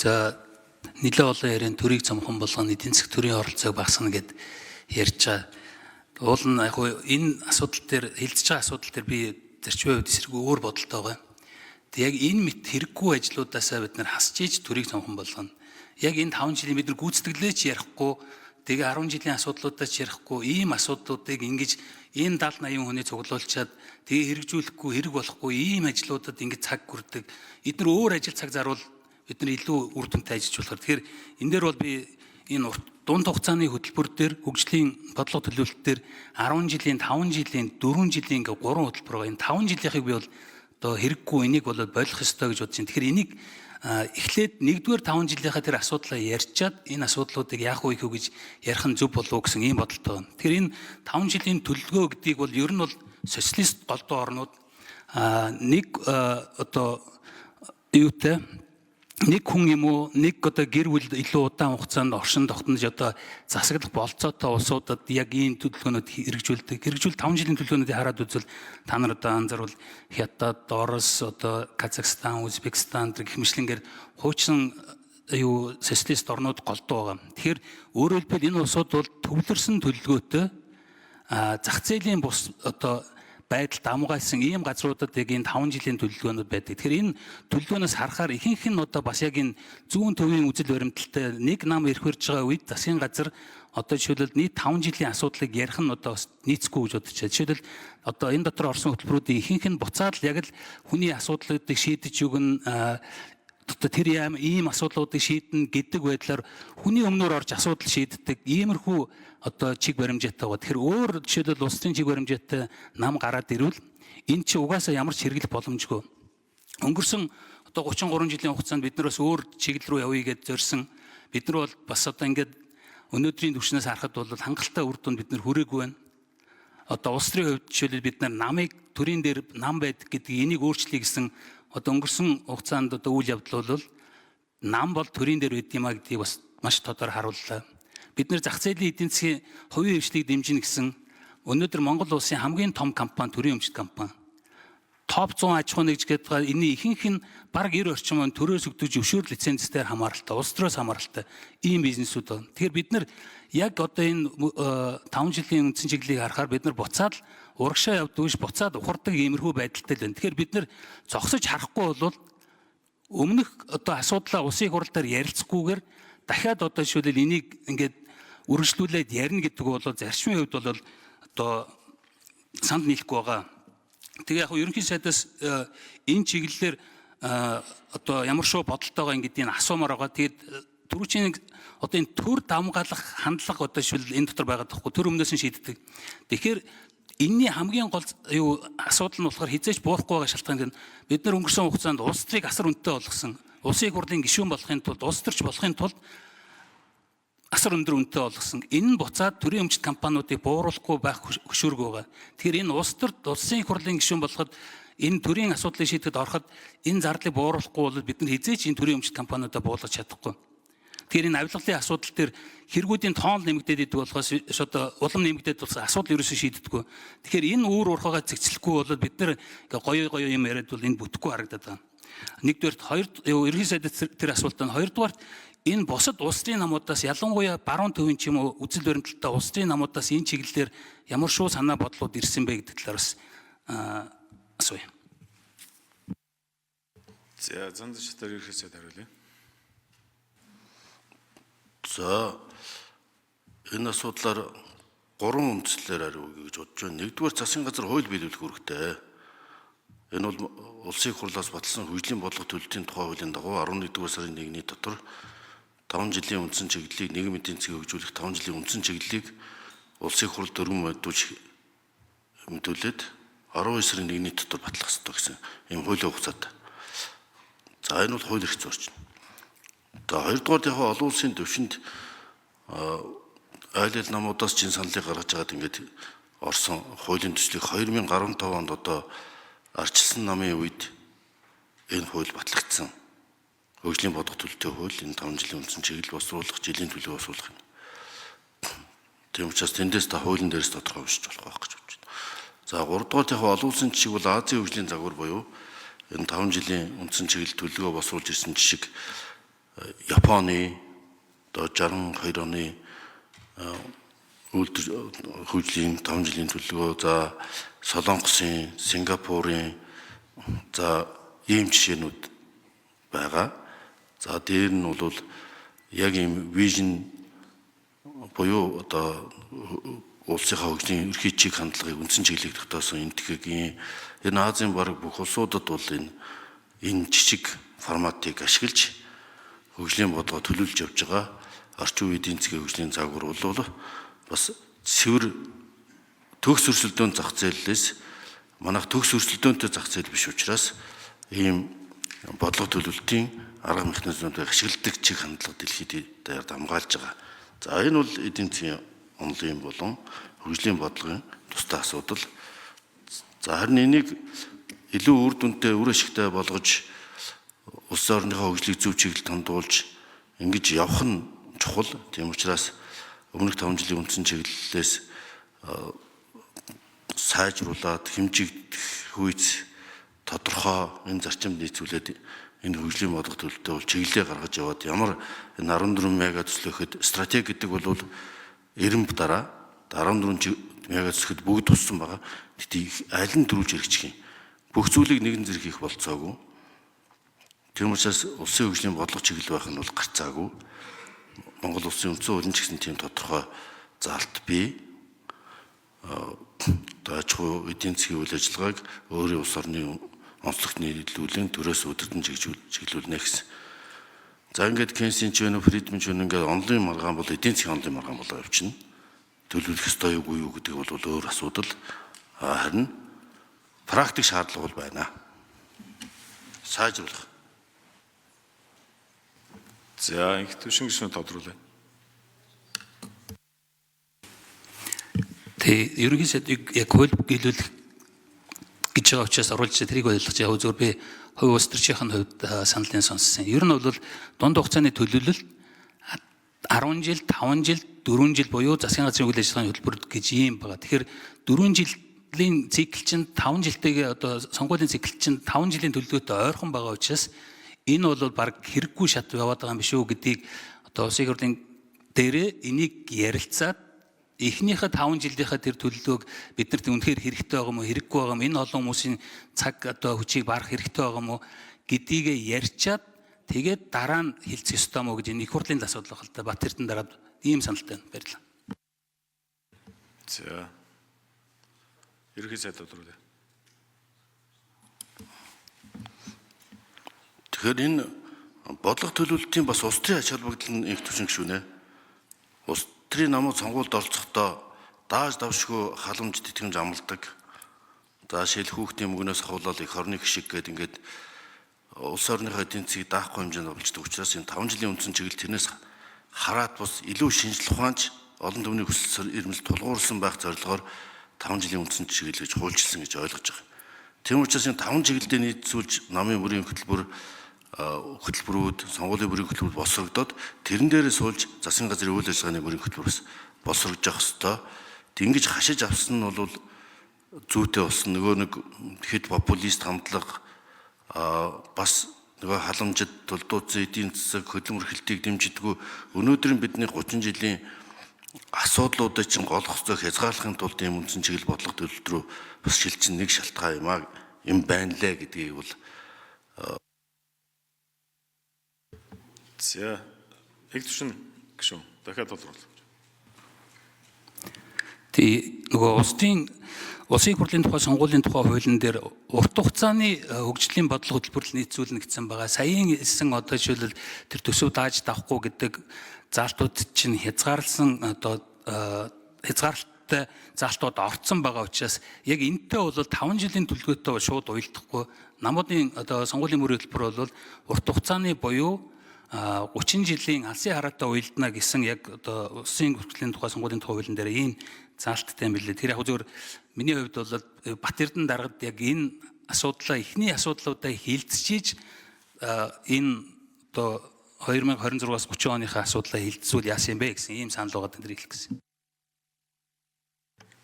За нэлээд олон яриан төрийг цомхон болгоно, эдийн засаг төрийн оролцоог багасгана гэд ярьж байгаа. Уул нь яг энэ асуудал дээр хилцэж байгаа асуудал дээр би зарчмын хувьд эсрэг өөр бодолтой байгаа. Тэг яг энэ мэт хэрэггүй ажлуудаасаа бид нар хасж ийж төрийг цомхон болгоно. Яг энэ 5 жилийн бид нар гүйцэтгэлээ ч ярихгүй, тэгээ 10 жилийн асуудлуудаа ч ярихгүй, ийм асуудлуудыг ингэж энэ 70-80 хүний цуглуулчаад тэгээ хэрэгжүүлэхгүй, хэрэг болохгүй ийм ажлуудад ингэж цаг хүрдэг. Эдгээр өөр ажил цаг зарвал бид нар илүү үр дүнтэй ажиллаж болохоор. Тэгэхээр энэ дээр бол би энэ дунд хугацааны хөтөлбөр дээр хөгжлийн бодлого төлөвлөлт дээр 10 жилийн, 5 жилийн, 4 жилийн ингээ 3 хөтөлбөр байгаа. Энэ 5 жилийнхыг би бол одоо хэрэггүй, энийг бол болох ёстой гэж бодож байна. Тэгэхээр энийг эхлээд 1-р 5 жилийнхаа тэр асуудлаа ярьчаад энэ асуудлуудыг яах вэ гэж ярих нь зөв болов уу гэсэн ийм бодолтой байна. Тэгэхээр энэ 5 жилийн төлөвлөгөө гэдгийг бол ер нь бол социалист голдуу орнууд нэг одоо юутай нэг хүн юм уу, нэг одоо гэр бүл илүү удаан хугацаанд оршин тогтнож одоо засаглах болцоотой улсуудад яг ийм төлөвлөгөөнүүд хэрэгжүүлдэг. Хэрэгжүүл 5 жилийн төлөвлөгөөнүүдийг хараад үзвэл та нар одоо анзаарвал Хятад, Орос, одоо Казахстан, Узбекистан гэх мэтлэнгээр хуучин социалист орнууд голдуу байгаа. Тэгэхээр өөрөөр хэлбэл энэ улсууд бол төвлөрсөн төлөвлөгөөтэй зах зээлийн бус одоо байдал дамгайлсан ийм газруудад яг энэ 5 жилийн төлөвлөгөөнүүд байдаг. Тэгэхээр энэ төлөвлөгөөнөөс харахаар ихэнх нь одоо бас яг энэ зүүн төвийн үзэл баримталтай нэг нам ирэх барьж байгаа үед засгийн газар одоо жишээлбэл нийт 5 жилийн асуудлыг ярих нь одоо нийцэхгүй гэж бодож байна. Жишээлбэл одоо энэ дотор орсон хөтөлбөрүүдийн ихэнх нь буцаад л яг л хүний асуудлуудыг шийдэж өгнө, тэр ийм асуудлуудыг шийднэ гэдэг байдлаар хүний өмнөр орж асуудал шийддэг иймэрхүү одоо чиг баримжаатай байгаа. Тэгэхээр өөр жишээлбэл улсын чиг баримжаатай нам гараад ирвэл энэ чи угаасаа ямар ч хэрэглэх боломжгүй. Өнгөрсөн одоо 33 жилийн хугацаанд бид нар бас өөр чиглэл рүү явъя гэж зорьсон. Бид нар бол бас одоо ингээд өнөөдрийн түвшнээс харахад бол хангалттай үр дүнд бид нар хүрээгүй байна. Одоо улс төрийн хувьд жишээлбэл бид нар намыг төрийн дээр нам байдаг гэдгийг энийг өөрчлөе гэсэн одоо өнгөрсөн хугацаанд одоо үйл явдал бол нам бол төрийн дээр байд юмаа гэдгийг бас маш тодор харууллаа. Бид нэр зах зээлийн эдийн засгийн хувийн хвшлийг дэмжинэ гэсэн өнөөдөр Монгол улсын хамгийн том компани төрийн өмчт компани. Топ 100 аж ахуй нэгж гэдэг энэ ихэнх нь бараг 90 орчим он төрөөс өгдөж зөвшөөрөл лицензээр хамааралтай, улс төрөөс хамааралтай ийм бизнесүүд байна. Тэгэхээр бид нар яг одоо энэ 5 жилийн үндсэн чиглэлийг харахаар бид нар буцаад урагшаа явдаг биш, буцаад ухардаг иймэрхүү байдалтай л байна. Тэгэхээр бид нар зогсож харахгүй бол өмнөх одоо асуудлаа улсын хурлаар ярилцахгүйгээр дахиад одоо жишээлбэл энийг ингээд үргэлжлүүлээд ярина гэдэг бол зарчмын хувьд бол одоо санд нийлэхгүй байгаа. Тэгээ яг ерөнхий сайдаас энэ чиглэлээр одоо ямар шоу бодолтойгоо ингэдийг асуумаар байгаа. Тэгээд түрүүчийн одоо энэ төр дамгаалах хандлага одоо жишээл энэ дотор байгаа тоххой төр өмнөөс нь шийддэг. Тэгэхээр энэний хамгийн гол асуудал нь болохоор хизээч буурахгүй байгаа шалтгаан нь бид нар өнгөрсөн хугацаанд улс төрийг асар үнэтэй болгосон. Улсын хурлын гишүүн болохын тулд, улс төрч болохын тулд асар өндөр үнэтэй болгосон. Энэ нь буцаад төрийн өмчт компаниудыг бууруулахгүй байх хөшөөрөг байгаа. Тэгэхээр энэ улс төрт улсын хурлын гишүүн болоход энэ төрийн асуудлыг шийдэхэд ороход энэ зардлыг бууруулахгүй бол бид нар хизээч энэ төрийн өмчт компаниудаа буулгаж чадахгүй. Тэгэхээр энэ авилгалын асуудал дээр хэрэгүүдийн тоон нэмэгдээд идэг болохоос одоо улам нэмэгдээд болсон асуудал ерөөсөө шийддэггүй. Тэгэхээр энэ үүр урхагаа зэгцлэхгүй бол бид нар гоё юм яриад бол энэ бүтэхгүй харагдаад байна. Нэгдүгээр ерөнхий сайдаас тэр асуулт байна. Хоёрдугаар энэ бусад улс төрийн намуудаас ялангуяа баруун төвийн ч юм уу үзэл баримталтай улс төрийн намуудаас энэ чиглэлээр ямар шоу санаа бодлууд ирсэн бэ гэдэг талаар бас асууя. За зан зэвсгээр ерөнхий сайд хариулъя. За энэ асуудлаар 3 үндслээр хариулъя гэж бодож байна. Нэгдүгээр засгийн газар хууль биелүүлэх үүрэгтэй. Энэ бол улсын хурлаас баталсан хөгжлийн бодлого төлөлтийн тухай хуулийн дагуу 11-р сарын 1-ний дотор 5 жилийн үндсэн чиглэлийг нийгмийн эдийн засгийг хөгжүүлэх 5 жилийн үндсэн чиглэлийг улсын хурл дөрвөн мэдүүлж мэдүүлээд 12 сарын 1-ний дотор батлах ёстой гэсэн ийм хуулийн хугацаатай. За энэ бол хууль эрх зорчин. За хоёрдугаар яг олон улсын төвшөнд айл ал намуудаас чин саналыг гаргаж байгаад ингээд орсон хуулийн төслийг 2015 онд одоо арчилсан намын үед энэ хууль батлагдсан. Хөгжлийн бодлого төлөлтийн хууль энэ 5 жилийн үндсэн чиглэл босруулах, жилийн төлөв босруулах юм. Тийм учраас тэндээс та хуулийн дээрээс тодорхой уншиж болох байх гэж бодож байна. За 3 дугаар яг олон улсын жишг бол Азийн хөгжлийн загвар буюу энэ 5 жилийн үндсэн чиглэл төлөвлөгөө босруулж ирсэн жишг Японы одоо 62 оны хөгжлийн 5 жилийн төлөвлөгөө, за Солонгосын, Сингапурын, за ийм жишээнүүд байгаа. За дээр нь бол яг ийм вижн буюу одоо улсынхаа хөгжлийн ерхий чиг хандлагыг үндсэн чиглэлийг тогтоосон энэтхэгийн энэ Азийн бараг бүх улсуудад бол энэ жижиг форматыг ашиглаж хөгжлийн бодлого төлөвлөж явж байгаа орчин үеийн эдийн засгийн хөгжлийн загвар бол бас цэвэр төгс өрсөлдөөн зах зээлээс манайх төгс өрсөлдөөнтэй зах зээл биш учраас ийм бодлого төлөвлөлтийн арга механизмуудыг ашигладаг чиг хандлага дэлхийд даяар хамгаалж байгаа. За энэ бол эдийн засгийн онолын болон хөгжлийн бодлогын тусдаа асуудал. За харин энийг илүү үр дүнтэй, үр ашигтай болгож улс орныхоо хөгжлийг зөв чиглэлд хандуулж ингэж явах нь чухал. Тийм учраас өмнөх 5 жилийн үндсэн чиглэлээс сайжруулад хэмжигдэх үйц тодорхой энэ зарчимд нийцүүлээд энэ хөгжлийн бодлого төлөвтэй бол чиглэлээ гаргаж яваад ямар энэ 14 мега төслөхөд стратеги гэдэг бол 90 дараа 14 мега төслөхөд бүгд туссан байгаа. Тэгтээ аль нь дөрвж хэрэгжих юм. Бүх зүйлийг нэгэн зэрэг хийх болцоогүй. Тийм учраас улсын хөгжлийн бодлого чиглэл байх нь бол гарцаагүй. Монгол улсын үндсэн хуулийн ч гэсэн тийм тодорхой заалт бий. Даачгүй эдийн засгийн үйл ажиллагааг өөрийн улс орны онцлогт нийлүүлэн төрөөс өдөртөн чиглүүлнэ гэсэн. За ингээд Кейнсийн ч вэ, Фридман ч вэ ингээд онлын маргаан бол эдийн засгийн онлын маргаан болоо явчихна. Төлөвлөх ёстой юу юу гэдэг бол өөр асуудал. Харин практик шаардлага бол байна. Сайжруулах. За их төвшин гишүүн тодруулъя. Тэг ерөнхий сайдыг яг хууль биелүүлэх гэж байгаа учраас оруулж тэрийг ойлгож яг зөв би хувь улс төрчийн хувьд саналын сонссон. Ер нь бол дунд хугацааны төлөвлөлт 10 жил, 5 жил, 4 жил буюу засгийн газрын үйл ажиллагааны хөтөлбөр гэж ийм байгаа. Тэгэхээр 4 жилийн цикл чинь 5 жилтэйгээ одоо сонгуулийн цикл чинь 5 жилийн төлөвлөгөөтэй ойрхон байгаа учраас энэ бол баг хэрэггүй шат яваад байгаа юм биш үү гэдгийг одоо улсын хурлын дээрээ энийг ярилцаад эхнийхээ 5 жилийнхаа тэр төлөвлөгөөг биднэрт үнэхээр хэрэгтэй байгаа мó хэрэггүй байгаа мó энэ олон хүмүүсийн цаг одоо хүчийг барах хэрэгтэй байгаа мó гэдгийг ярьчаад тэгээд дараа нь хэлцэх ёстой мó гэж энэ их хурлын асуудал байна л да. Бат Эрдэнэ дараад ийм саналтай байна. Баярлалаа. За. Ерөнхий сайд тодруулъя. Тэгэхээр энэ бодлого төлөвлөлтийн бас улс төрийн ач холбогдол нь их төвшин гишүүнэ. Улс төрийн намууд сонгуульд оролцохдоо дааж давшгүй халамж тэтгэмж амладаг. За шил хүүхдийн мөнгнөөс хавлал их орны гişиг гээд ингээд улс орныхоо эдийн засгийг даахгүй хэмжээнд олждог учраас энэ 5 жилийн үндсэн чиглэл тэрнээс хараад бас илүү шинжлэх ухаанч олон түвний хүсэл эрмэлзэл тулгуурсан байх зорилгоор 5 жилийн үндсэн чиглэл гэж хуульчилсан гэж ойлгож байгаа. Тийм учраас энэ 5 чиглэлдээ нийцүүлж намын бүрийн хөтөлбөрүүд, сонгуулийн бүрийн хөтөлбөр боловсрогдоод тэрэн дээрээ суулж засгийн газрын үйл ажиллагааны бүрийн хөтөлбөрөөс боловсрогдож явах ёстой. Тэнгиж хашиж авсан нь бол зүйтэй болсон. Нөгөө нэг хэд популист хамтлага бас нөгөө халамжид тулдууцсан эдийн засаг хөдөлмөрлөлтийг дэмжидэггүй. Өнөөдөр бидний 30 жилийн асуудлуудыг чинь голох зөө хязгаарлахын тулд ийм үндсэн чиглэл бодлого төлөвлөлт рүү бас шилжин нэг шалтгаан юм байна лээ гэдгийг бол За их төвшин гишүүн дахиад тодруулъя. Тэг нөгөө улсын хурлын тухай сонгуулийн тухай хуулийн дээр урт хугацааны хөгжлийн бодлого хөтөлбөрлөл нийцүүлнэ гэсэн байгаа. Саяын хэлсэн одоо жишээлбэл тэр төсөв дааж давхгүй гэдэг заалтууд чинь хязгаарлалтай заалтууд орцсон байгаа учраас яг энэтэй бол 5 жилийн төлөвлөгөөтэй шууд уялдахгүй. Намуудын одоо сонгуулийн бүрийн хөтөлбөр бол урт хугацааны буюу 30 жилийн алсын хараатай уялдана гэсэн яг одоо улсын хөгжлийн тухай сонгуулийн тухай хуулийн дээр ийм заалттай юм билээ. Тэр яг зөвхөн миний хувьд бол Бат Эрдэнэ даргад яг энэ асуудлаа эхний асуудлуудаа хилцчиж энэ одоо 2026-аас 30 оныхаа асуудлаа хилцүүл яасан юм бэ гэсэн ийм санал байгаа дээр хэлэх гэсэн.